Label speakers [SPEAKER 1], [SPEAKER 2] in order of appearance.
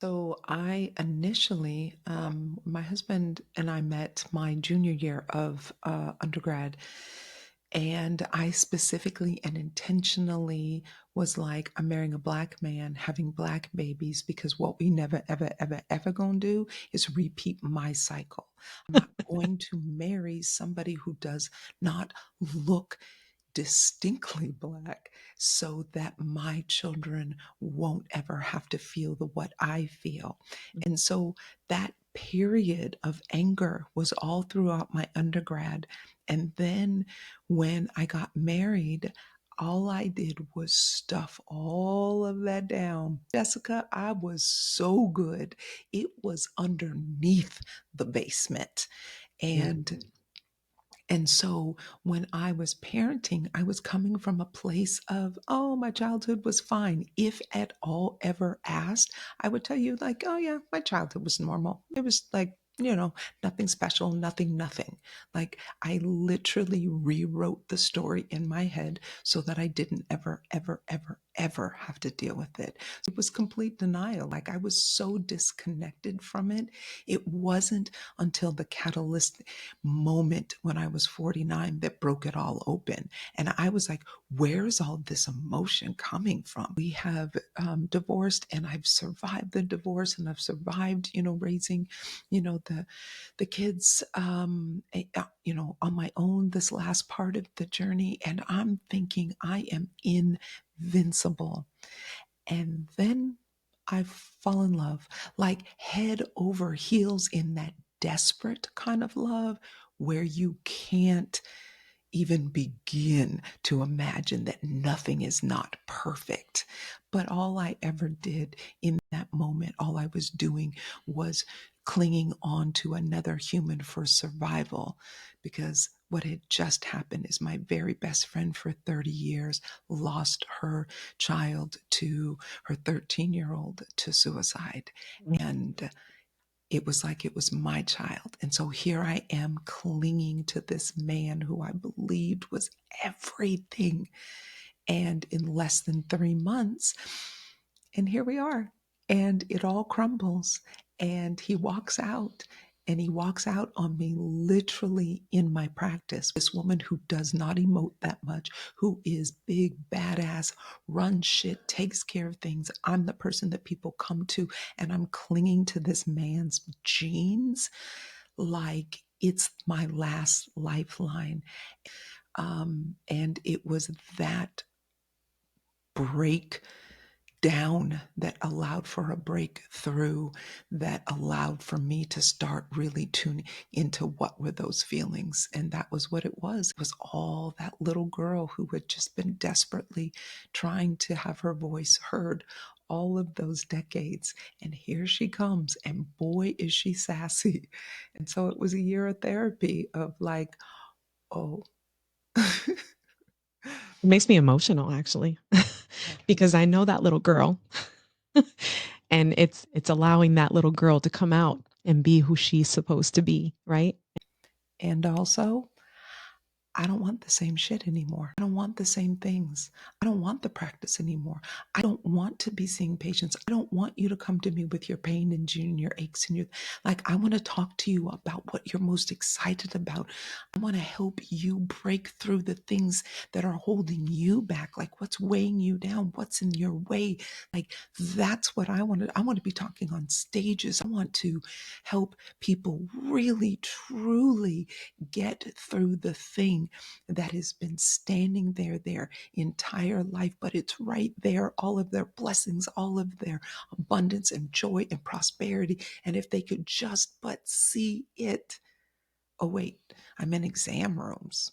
[SPEAKER 1] So I initially, my husband and I met my junior year of undergrad, and I specifically and intentionally was like, I'm marrying a black man, having black babies, because what we never, ever, ever, ever gonna do is repeat my cycle. I'm not going to marry somebody who does not look distinctly black so that my children won't ever have to feel the what I feel. And so that period of anger was all throughout my undergrad. And then when I got married, all I did was stuff all of that down. Jessica, I was so good. It was underneath the basement. And so when I was parenting, I was coming from a place of, oh, my childhood was fine. If at all ever asked, I would tell you, like, oh, yeah, my childhood was normal. It was like, nothing special, nothing, nothing. Like, I literally rewrote the story in my head so that I didn't ever, ever, ever, ever have to deal with it. It was complete denial. Like, I was so disconnected from it. It wasn't until the catalyst moment when I was 49 that broke it all open. And I was like, where's all this emotion coming from? We have divorced, and I've survived the divorce, and I've survived, raising, the kids, on my own this last part of the journey. And I'm thinking I am invincible. And then I fall in love, like head over heels in that desperate kind of love where you can't even begin to imagine that nothing is not perfect. But all I ever did in that moment, all I was doing was clinging on to another human for survival, because what had just happened is my very best friend for 30 years lost her child to her 13-year-old to suicide. And it was like it was my child. And so here I am clinging to this man who I believed was everything. And in less than 3 months, and here we are, and it all crumbles. And he walks out, and he walks out on me literally in my practice. This woman who does not emote that much, who is big, badass, runs shit, takes care of things. I'm the person that people come to, and I'm clinging to this man's genes like it's my last lifeline. And it was that break down that allowed for a breakthrough, that allowed for me to start really tuning into what were those feelings. And that was what it was. It was all that little girl who had just been desperately trying to have her voice heard all of those decades. And here she comes, and boy, is she sassy. And so it was a year of therapy of like, oh,
[SPEAKER 2] It makes me emotional actually, because I know that little girl and it's allowing that little girl to come out and be who she's supposed to be, right?
[SPEAKER 1] and also I don't want the same shit anymore. I don't want the same things. I don't want the practice anymore. I don't want to be seeing patients. I don't want you to come to me with your pain and your aches and your, like, I want to talk to you about what you're most excited about. I want to help you break through the things that are holding you back, like what's weighing you down, what's in your way. Like, that's what I want to, I want to be talking on stages. I want to help people really, truly get through the thing that has been standing there their entire life, but it's right there, all of their blessings, all of their abundance and joy and prosperity. And if they could just but see it. Oh, wait, I'm in exam rooms.